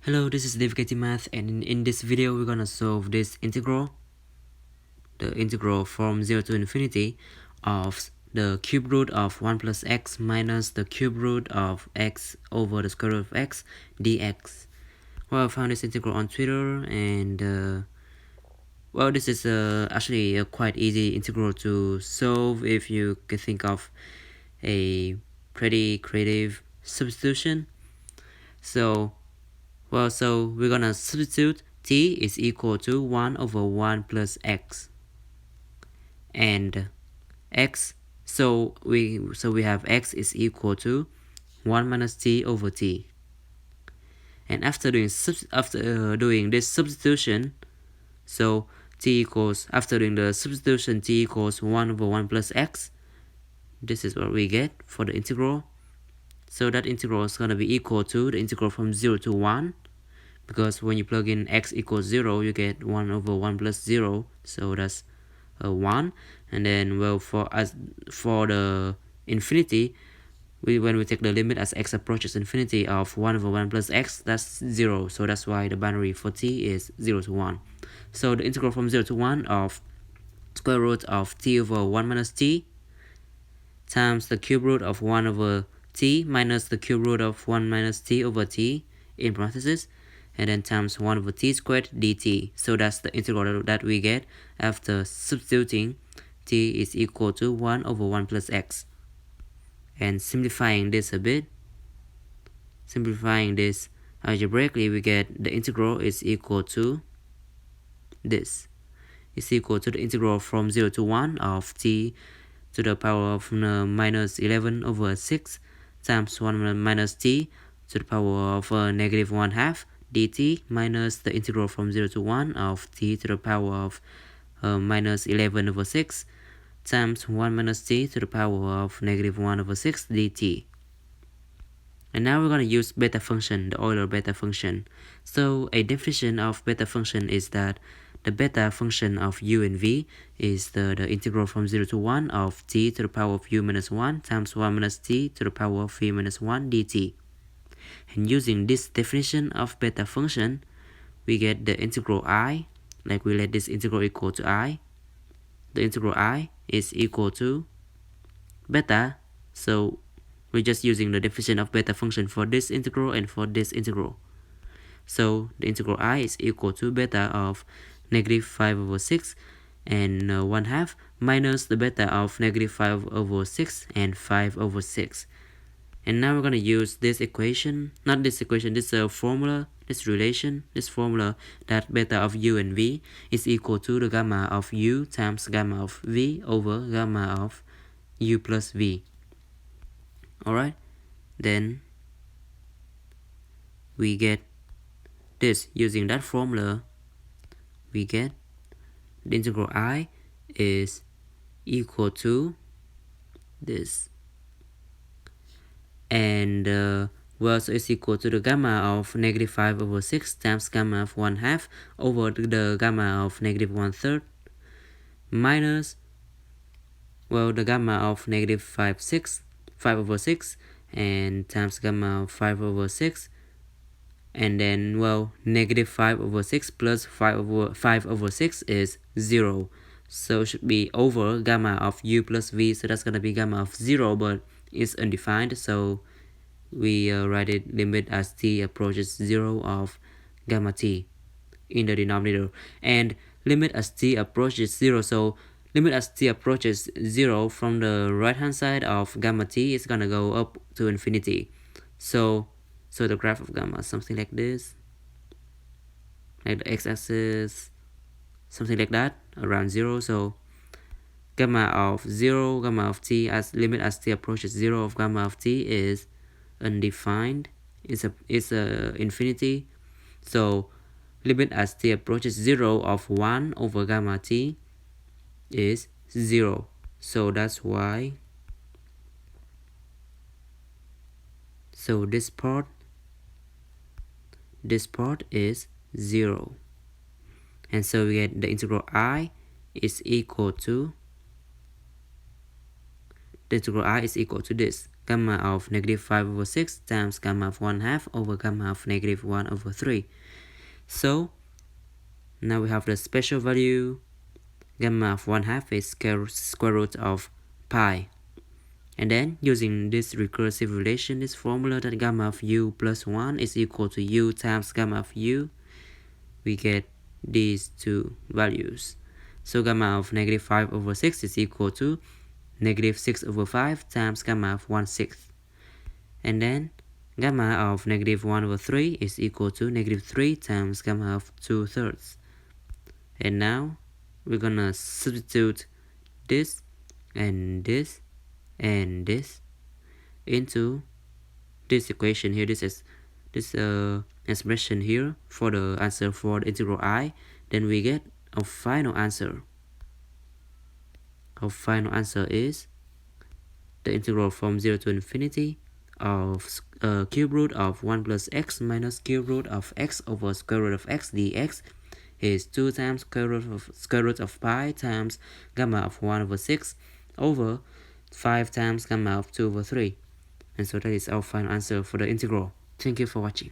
Hello, this is Devkati Math, and in this video we're gonna solve this integral, the integral from 0 to infinity of the cube root of 1 plus x minus the cube root of x over the square root of x dx. Well, I found this integral on Twitter, and well, this is actually a quite easy integral to solve if you can think of a pretty creative substitution. So we're gonna substitute t is equal to 1 over 1 plus x, and x, so we have x is equal to 1 minus t over t. And after doing this substitution, so t equals, after doing the substitution, t equals 1 over 1 plus x. This is what we get for the integral. So that integral is going to be equal to the integral from 0 to 1, because when you plug in x equals 0, you get 1 over 1 plus 0, so that's 1. And then, well, for the infinity, when we take the limit as x approaches infinity of 1 over 1 plus x, that's 0, so that's why the boundary for t is 0 to 1. So the integral from 0 to 1 of square root of t over 1 minus t times the cube root of 1 over t minus the cube root of 1 minus t over t in parentheses, and then times 1 over t squared dt. So that's the integral that we get after substituting t is equal to 1 over 1 plus x. And simplifying this a bit, simplifying this algebraically, we get the integral is equal to this. Is equal to the integral from 0 to 1 of t to the power of minus 11 over 6 times 1 minus t to the power of negative 1/2 dt minus the integral from 0 to 1 of t to the power of minus 11 over 6 times 1 minus t to the power of negative 1 over 6 dt. And now we're going to use beta function, the Euler beta function. So a definition of beta function is that the beta function of u and v is the integral from 0 to 1 of t to the power of u minus 1 times 1 minus t to the power of v minus 1 dt. And using this definition of beta function, we get the integral I, like we let this integral equal to I. The integral I is equal to beta, so we're just using the definition of beta function for this integral and for this integral. So the integral I is equal to beta of negative 5 over 6 and 1/2 minus the beta of negative 5 over 6 and 5 over 6. And now we're going to use this equation, not this equation, this formula, this relation, this formula, that beta of u and v is equal to the gamma of u times gamma of v over gamma of u plus v. Alright, then we get this. Using that formula, we get the integral I is equal to this. And well, so it's equal to the gamma of negative 5 over 6 times gamma of 1/2 over the gamma of negative 1/3 minus, well, the gamma of negative 5 over 6 and times gamma of 5 over 6, and then, well, negative 5 over 6 plus 5 over 6 is 0, so it should be over gamma of u plus v, so that's gonna be gamma of 0, but it's undefined, so we write it limit as t approaches 0 of gamma t in the denominator, and limit as t approaches 0, so limit as t approaches 0 from the right hand side of gamma t is gonna go up to infinity. So the graph of gamma is something like this, like the x-axis, something like that, around 0. So gamma of 0, gamma of t, as limit as t approaches 0 of gamma of t is undefined, it's a infinity. So limit as t approaches 0 of 1 over gamma t is 0, so that's why, so this part is 0. And so we get the integral I is equal to, the integral I is equal to this, gamma of negative 5 over 6 times gamma of 1/2 over gamma of negative 1 over 3. So now we have the special value. Gamma of 1/2 is square root of pi. And then using this recursive relation, this formula that gamma of u plus 1 is equal to u times gamma of u, we get these two values. So gamma of negative 5 over 6 is equal to negative 6 over 5 times gamma of 1/6. And then gamma of negative 1 over 3 is equal to negative 3 times gamma of 2/3. And now we're gonna substitute this and this and this into this equation here. This is this expression here for the answer for the integral I. Then we get our final answer. Our final answer is the integral from 0 to infinity of cube root of 1 plus x minus cube root of x over square root of x dx is 2 times square root of pi times gamma of 1 over 6 over 5 times gamma of 2 over 3. And so that is our final answer for the integral. Thank you for watching.